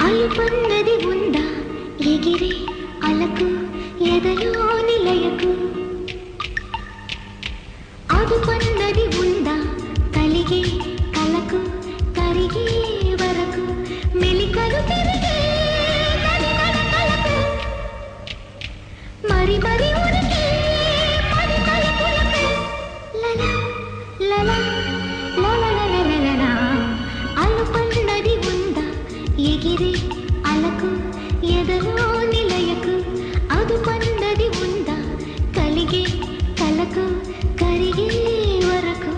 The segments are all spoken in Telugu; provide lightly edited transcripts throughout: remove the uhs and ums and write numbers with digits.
అలుపన్నది ఉందా ఎగిరే అలకు ఎదలో నిలయకు అదుపన్నది ఉందా కలిగే కలకు కరిగే వరకు మెలికలు తిరిగే కలకు మరి మరి ఉరికి పది తలుపులకు లలా లలా లలా అలుపన్నది ఉందా ఎగిరే అలకు ఎదలో నిలయకు అదుపన్నది ఉందా కలిగే కలకు కరిగే వరకు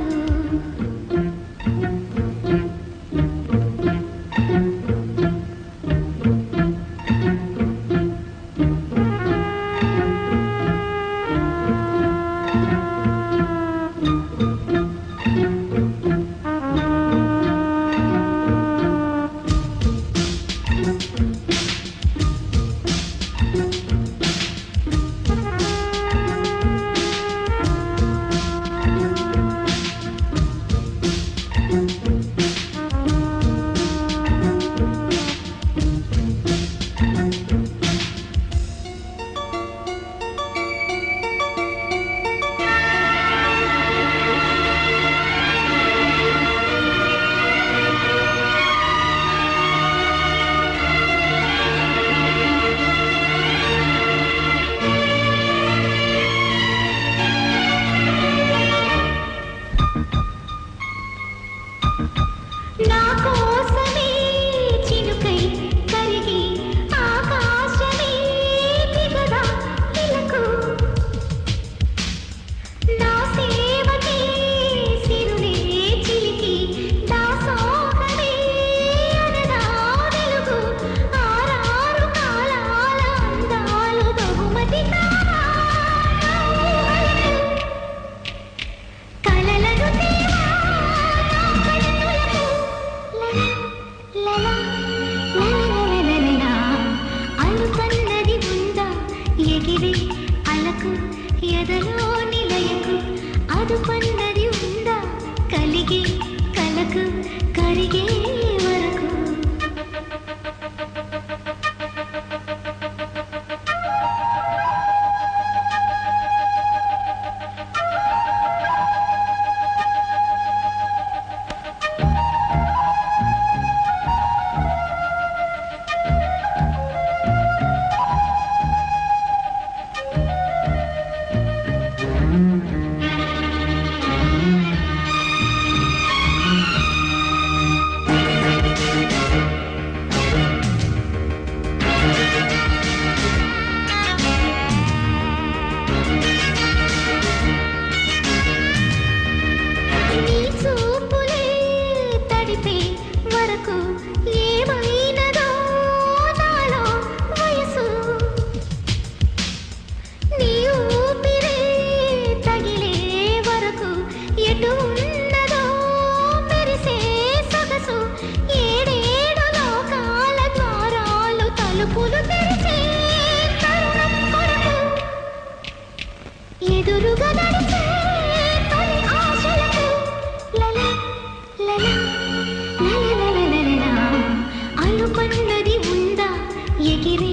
అలుపన్నది ఉందా ఎగిరే అలకు ఎదలో నిలయకు అదుపన్నది ఉందా కలిగే కలకు కరిగే వరకు ఎదురుగా నడిచే తొలి ఆశలకు లలా లలా లలా అలుపన్నది ఉందా ఎగిరే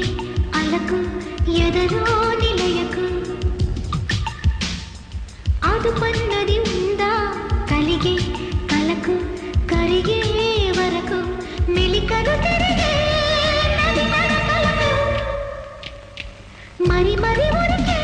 అలకు ఎదలో నిలయకు అదుపన్నది ఉందా కలిగే కలకు కరిగే వరకు మెలికలు తిరిగే మరి మరి ఉరికే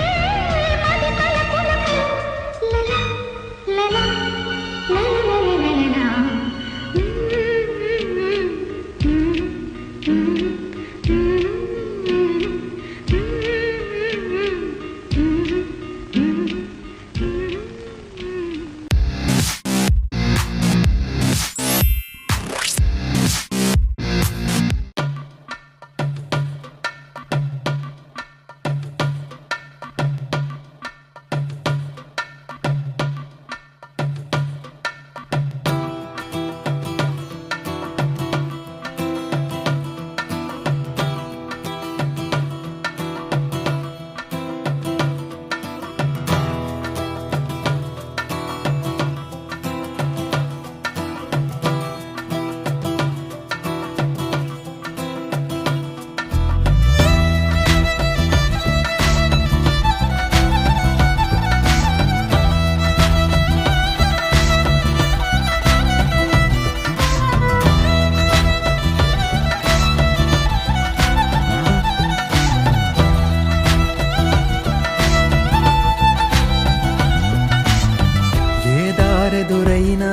ఎదురైనా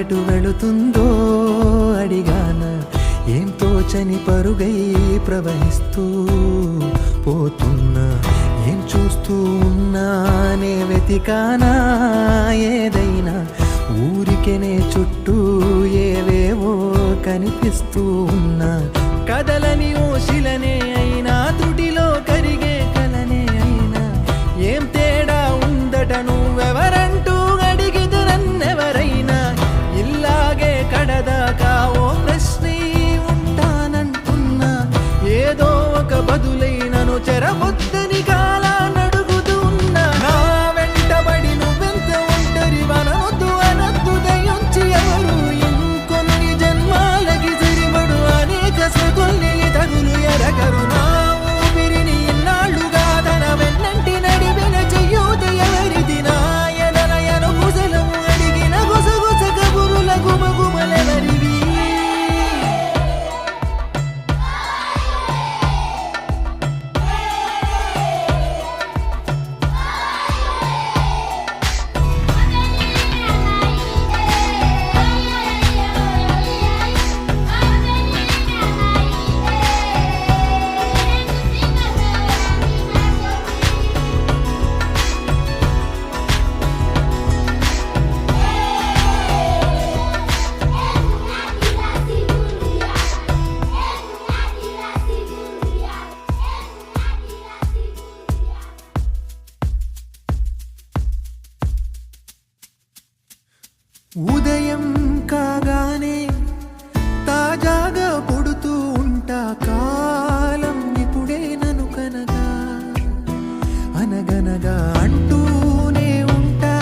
ఎటు వెళుతుందో అడిగాన ఏం తోచని పరుగై ప్రవహిస్తూ పోతున్నా ఏం చూస్తూ ఉన్నానే వెతికానా ఏదైనా ఊరికెనే చుట్టూ ఏవేవో కనిపిస్తూ ఉన్నా కదలని ఓశిలనే అయినా తుటిలో కరిగే కలనే అయినా ఏం తేడా ఉందట నువ్వెవరంటూ అడిగిదు నన్నెవరైనా ఇల్లాగే కడదాకా ఓ ప్రశ్నే ఉంటానంటున్నా ఏదో ఒక బదులైనను చెరబొద్దని కాలా నడుగుతూ ఉన్నా నా వెంటబడి నువ్వెంత ఒంటరి వనవద్దు అనద్దు దయించి ఎవరు ఇంకొన్ని జన్మాలకి సరిపడు అనేక సృతుల్ని తగులు ఎరగరు నా ఊపిరిని ఇన్నాళ్ళుగా తన వెన్నంటి నడిపిన చెయ్యూత ఎవరిది నా ఎదలయను కుశలము అడిగిన గుసగుస కబురుల గుమగుమలెవరివి ఉదయం కాగానే తాజాగా పుడుతూ ఉంటా కాలం ఇప్పుడే నన్ను కనగా అనగనగా అంటూనే ఉంటా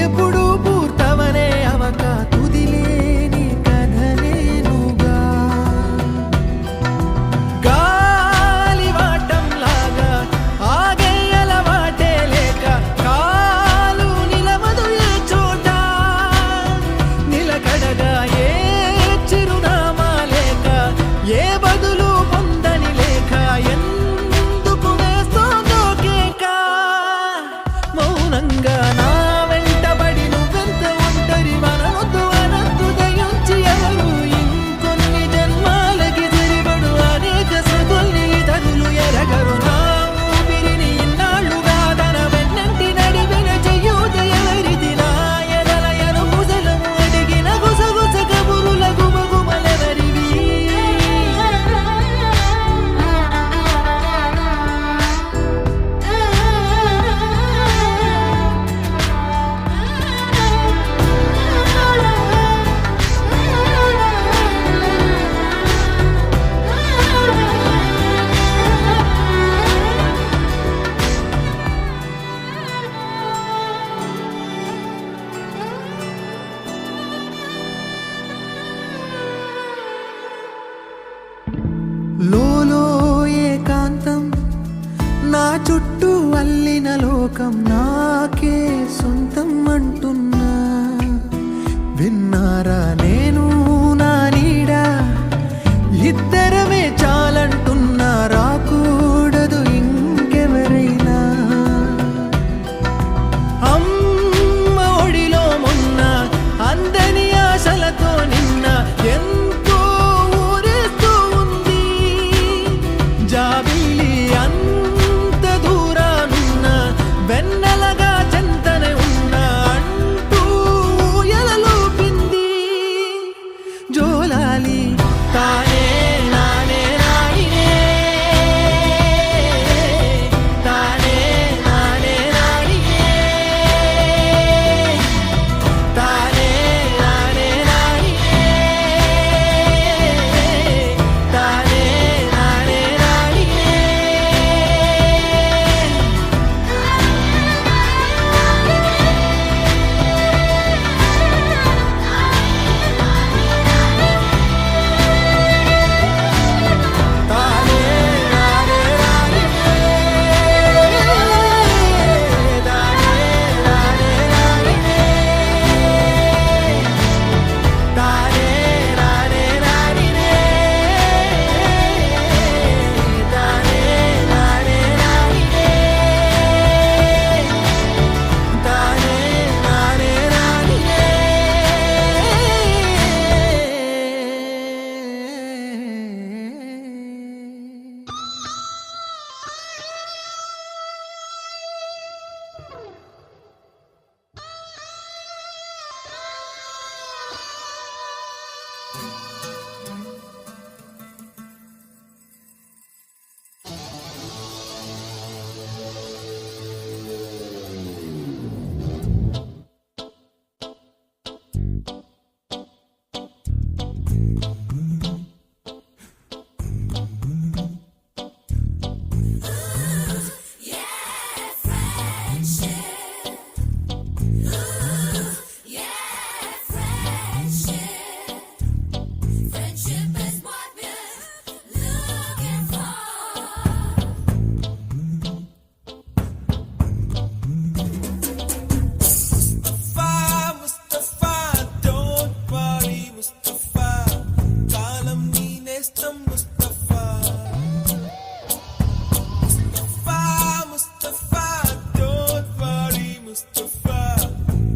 ఎప్పుడు పూర్తవనే అవక తుదిలేని కథనేనుగా గాలివాటంలాగా ఆగే అలవాటే లేక కాలు నిలవదు ఏ చోట నిలకడగా ఏ చిరునామా లేక ఏ బదులు పొందని లేక ఎందుకు వేస్తోందో కేక మౌనంగా నా వెంటబడి నువ్వెంత ఒంటరి వనవద్దు అనద్దు దయించి ఎవరు ఇంకొన్ని జన్మాలకి సరిపడు అనేక సృతుల్ని తగులు ఎరగరు నా ఊపిరిని ఇన్నాళ్ళుగా తన వెన్నంటి నడిపిన చెయ్యూత ఎవరిది నా ఎదలయను కుశలము అడిగిన గుసగుస కబురుల గుమగుమలెవరివి లోలో ఏకాంతం నా చుట్టూ అల్లిన లోకం నాకే సొంతం అంటున్నా విన్నారా నేను నా నీడా ఇద్దరమే చాలంటున్నా రాకూడదు ఇంకెవరైనా అమ్మ ఒడిలో మొన్న అందని ఆశలతో నిన్న ఎంతో ఊరేస్తూ ఉంది జాబిల్లి అంత దూరానున్న వెన్న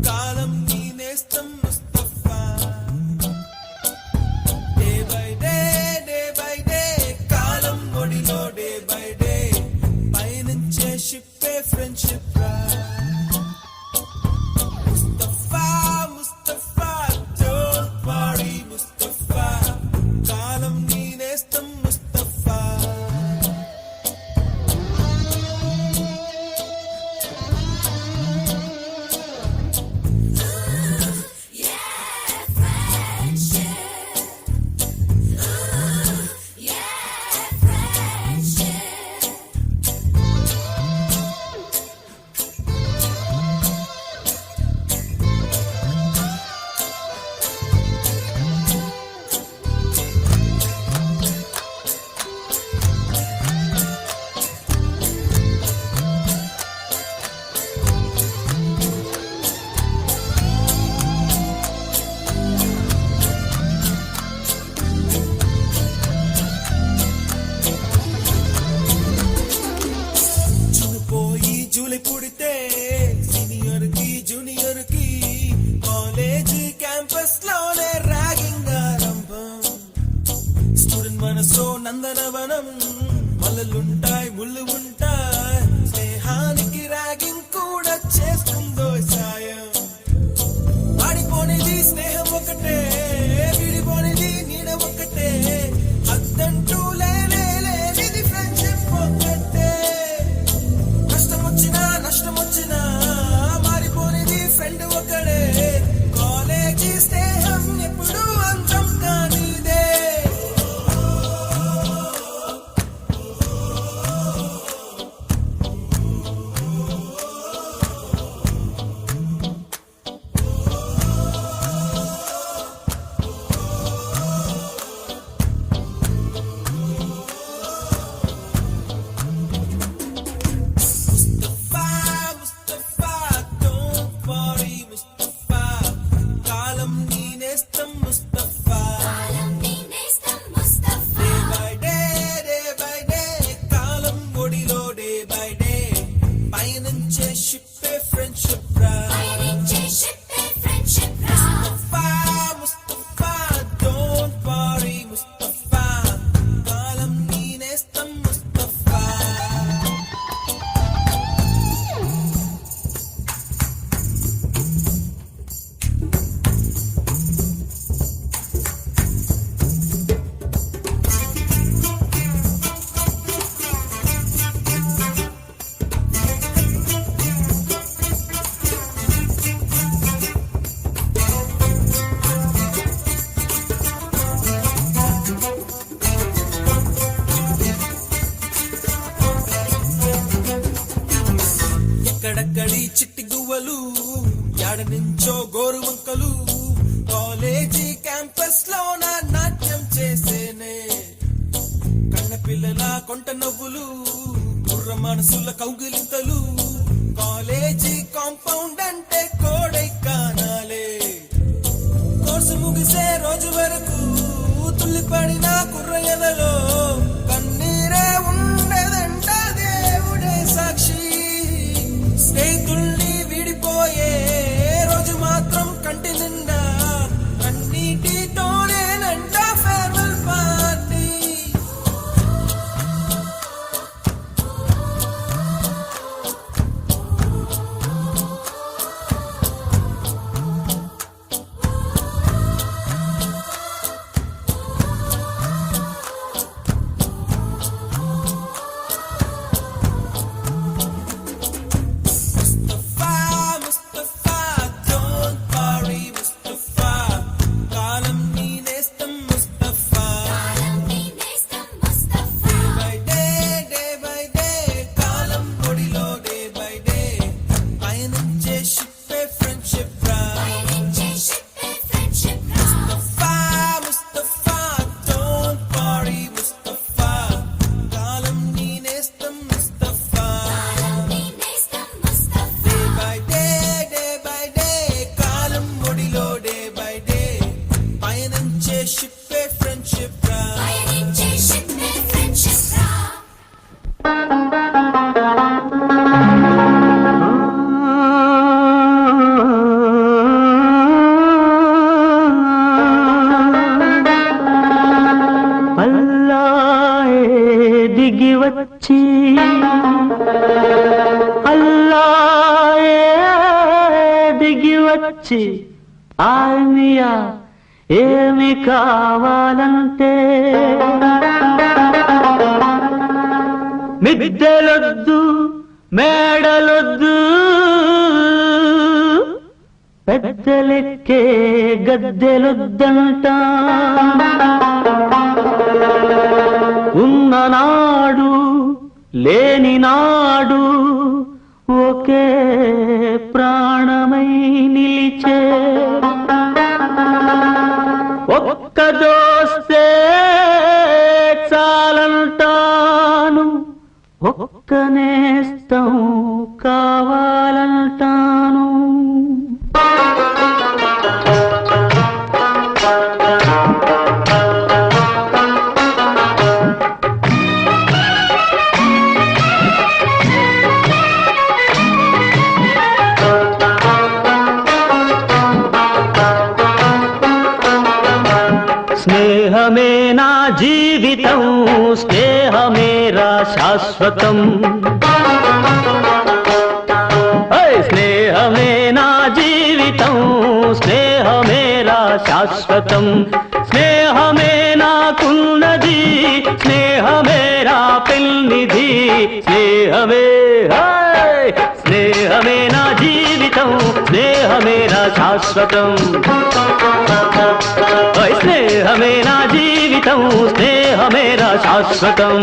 కాలం నీ నేస్తం ముస్తఫా డే బై డే కాలం ఒడిలో డే బై డే పయనించే షిప్పే ఫ్రెండ్షిప్ రా ముస్తఫా ముస్తఫా డోంట్ వరీ ముస్తఫా కాలం నీ నేస్తం ముస్తఫా జూలై పుడితే సీనియర్ కి జూనియర్ కి కాలేజ్ క్యాంపస్ లోనే ర్యాగింగ్ ఆరంభం స్టూడెంట్ మనసో నందనవనం మల్లలుంటాయి ముళ్ళు ఉంటాయి స్నేహానికి ర్యాగింగ్ కూడా చేస్తుందో సాయం ఆడిపోనిది స్నేహం ఒకటే విడిపోనిది నీడ ఒకటే అద్దంటూ లేనిది ఫ్రెండ్షిప్ ఒకటే నష్టం వచ్చినా మారిపోనిది ఫ్రెండ్ ఒకడే కాలేజీ స్నేహం ఎప్పుడు అంతం కానిదే ఎక్కడక్కడి చిట్టి గువ్వలు యాడ నుంచో గోరు వంకలు కాలేజీ క్యాంపస్ లోన నాట్యం చేసేనే కన్న పిల్లల కొంట నవ్వులు బుర్ర మనసుల కౌగిలింతలు కాలేజీ కాంపౌండ్ అంటే కోడై కానాలే కోర్సు ముగిసే రోజు వరకు తుల్లిపడిన కుర్రయలలో కన్నీరే ఉండదంట దేవుడే సాక్షి స్నేహితుల్ని విడిపోయే రోజు మాత్రం కంటి నిండా కన్నీటితోనేనంట ఫేర్వెల్ పార్టీ తిరిగి వచ్చి ఆర్మియా ఏమి కావాలంటే మిద్దెలొద్దు మేడలొద్దు పెద్దలెక్కే గద్దెలొద్దంట ఉన్ననాడు లేని నాడు ఒకే ప్రాణమై నిలిచే ఒక్క దోస్తే చాలంటాను ఒక్క నేస్తం కావాలంటాను స్నేహమే నా జీవితం స్నేహమేరా శాశ్వతం స్నేహమే నా జీవితం స్నేహమేరా శాశ్వతం స్నేహమే నాకున్నది స్నేహమేరా పెన్నిధి స్నేహమే స్నేహమే నా జీవితం స్నేహమేరా శాశ్వతం స్నేహమే నా జీవితం స్నేహమేరా శాశ్వతం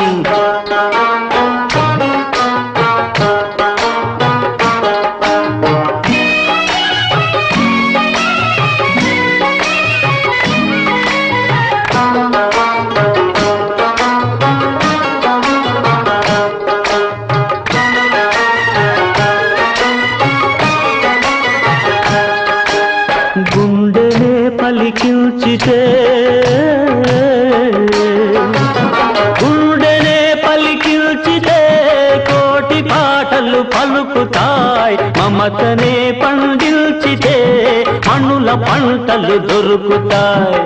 గుండెనే పలికించితే గుండెనే పలికించితే కోటి పాటలు పలుకుతాయి మమతనే పండించితే మనుల పంటలు దొరుకుతాయి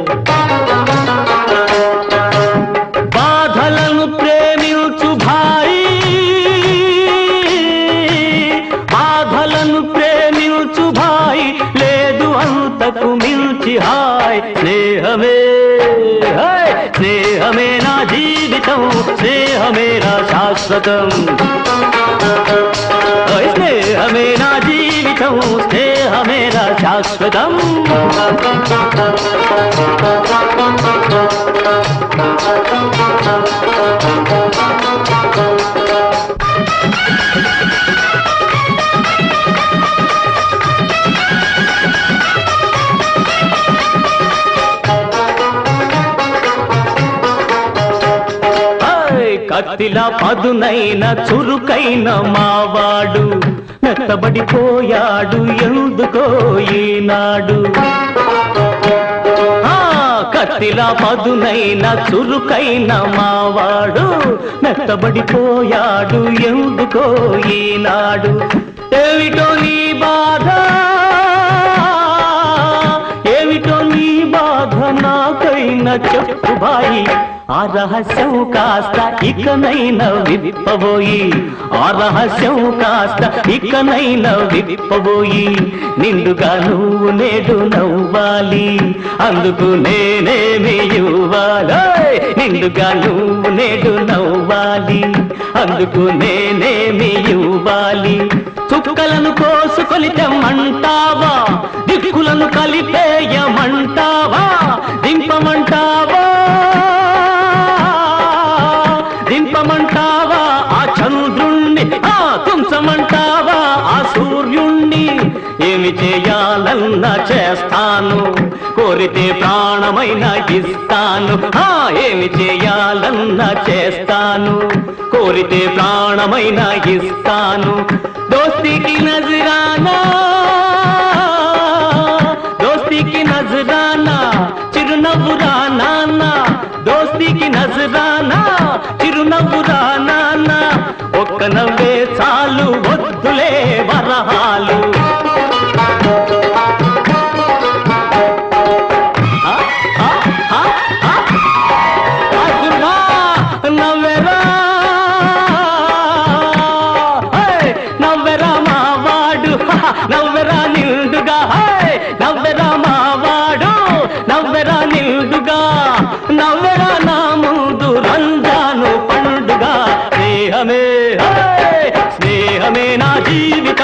బాధలను ప్రేమించు భాయి బాధలను ప్రేమించు భాయి లేదు అంతకు మించి హాయ్ స్నేహమే స్నేహమే నా జీవితం స్నేహమేరా శాశ్వతం స్నేహమే నా జీవితం స్నేహమేరా శాశ్వతం కత్తిలా పదునైన చురుకైన మావాడు మెత్తబడిపోయాడు ఎందుకో ఈనాడు కత్తిలా పదునైన చురుకైన మావాడు మెత్తబడిపోయాడు ఎందుకో ఈనాడు ఏమిటో నీ బాధ ఏమిటో నీ బాధ నాకైనా చెప్పు బాయి ఆ రహస్యం కాస్త ఇకనైనా విప్పబోయి ఆ రహస్యం కాస్త ఇకనైనా విప్పబోయి నిండుగా నువ్వు నేడు నవ్వాలి అందుకు నేనేమి ఇవ్వాలి నిండుగా నువ్వు నేడు నవ్వాలి అందుకు నేనేమి ఇవ్వాలి చుక్కలను కోసుకొని తెమ్మంటావా దిక్కులను కలిపేయమంటావా దింపమంటావా దింపమంటావా ఆ చంద్రుణ్ణి తుంచమంటావా ఆ సూర్యుణ్ణి ఏమి చేయాలన్నా చేస్తాను కోరితే ప్రాణమైనా ఇస్తాను ఏమి చేయాలన్నా చేస్తాను కోరితే ప్రాణమైనా ఇస్తాను దోస్తీకి నజరానా దోస్తీకి నజరానా చిరునవ్వురా నాన్న దోస్తీకి నజరానా చిరునవ్వురా నాన్న ఒక్క నవ్వే చాలు వద్దులే వరహాలు నవ్వెరా నవ్వెరా మావాడు నవ్వెరా నిండుగా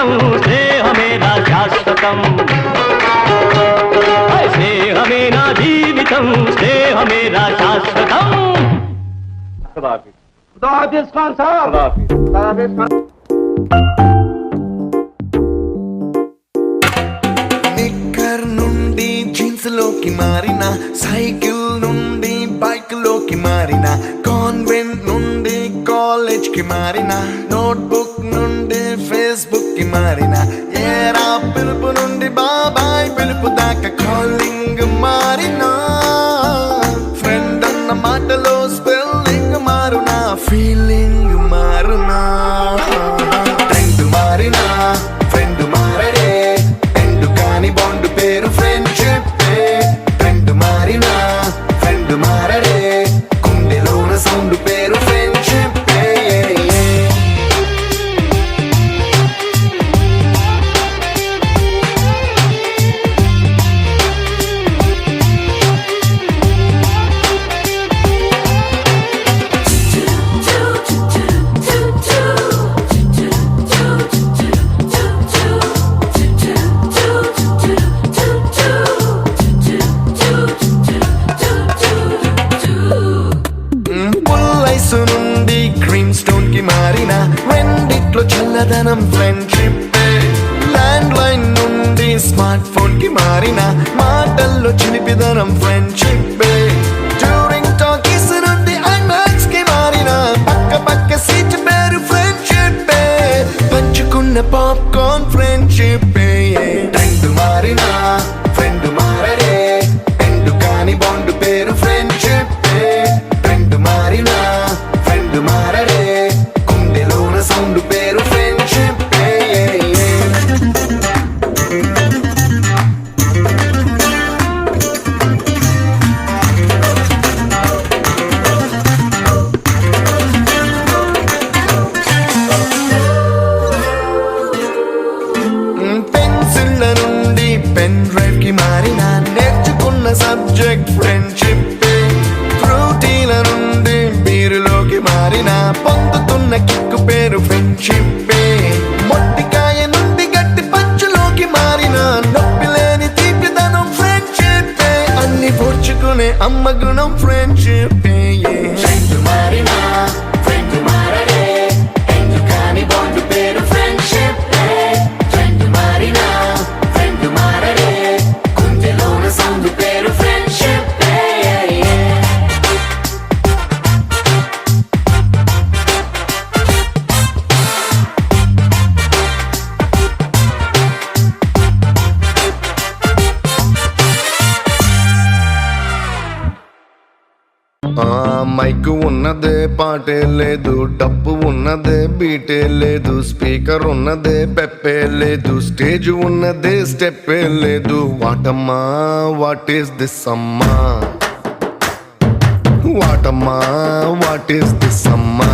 జీవితం స్నేహమే నా శాశ్వతం స్నేహమే నా జీవితం స్నేహమే నా శాశ్వతం నిక్కర్ నుండి జీన్స్ లోకి మారిన, సైకిల్ నుండి బైక్ లోకి మారిన, కాన్వెంట్ నుండి కాలేజ్ కి మారిన, నోట్బుక్ నుండి ఫేస్బుక్ కి మారిన, ఏరా పిలుపు నుండి బాబాయ్ పిలుపు దాకా కాలింగ్ మారిన, ఫ్రెండ్ అన్న మాటలో స్పెల్లింగ్ మారునా, ఫీలింగ్ మారునా, ట్రెండ్ మారినా ఫ్రెండ్ మారడే, ఎండు కాని బాండ్ పేరు ఫ్రెండ్షిప్, ట్రెండ్ మారినా ఫ్రెండ్ మారడే, గుండెలోన సౌండ్ పేరు ఫ్రెండ్షిప్. పుల్లైసు నుండి గ్రీన్ స్టోన్ కి మారిన, రెండిట్లో చల్లదనం ఫ్రెండ్షిప్, ల్యాండ్ లైన్ నుండి స్మార్ట్ ఫోన్ కి మారిన, మాటల్లో చిలిపిదనం ఫ్రెండ్షిప్, డ్యూరింగ్ టాకీస్ నుండి ఐమాక్స్ కి మారిన, పక్క పక్క సీట్ పేరు ఫ్రెండ్షిప్, పంచుకున్న పాప్కార్న్ ఫ్రెండ్షిప్, ట్రెండ్ మారిన ఫ్రెండ్ మారడే, ఎండు కాని బాండ్ పేరు ఫ్రెండ్షిప్, ట్రెండ్ మారిన ఫ్రెండ్ మారడే, గుండెలోన సౌండ్ పేరు ఫ్రెండ్షిప్. పెన్సిళ్ళ నుండి పెన్ డ్రైవ్ కి మారిన, నేర్చుకున్న సబ్జెక్ట్ ఫ్రెండ్షిప్, ఫ్రూటీల నుండి బీరులోకి మారిన, పొందుతున్న కిక్కు పేరు ఫ్రెండ్షిప్, మొట్టికాయ నుండి గట్టి పంచులోకి మారిన, నొప్పి లేని తీపిదనం ఫ్రెండ్షిప్, అన్ని పోర్చుకునే అమ్మ గుణం ఫ్రెండ్షిప్. ఫ్రెండ్ మారినా ఫ్రెండ్ మారడే, ఎందు కాని బాండ్ పేరు ఫ్రెండ్షిప్, ఫ్రెండ్ మారినా ఫ్రెండ్ మారడే, గుండెలోన సౌండ్ పేరు ఫ్రెండ్షిప్. మైకు ఉన్నదే పాటే లేదు, డబ్బు ఉన్నదే బీటే లేదు, స్పీకర్ ఉన్నదే పెప్పే లేదు, స్టేజ్ ఉన్నదే స్టెప్పే లేదు, వాటమ్మా వాట్ ఈస్ దిస్ అమ్మా, వాటమ్మా వాట్ ఈస్ దిస్ అమ్మా.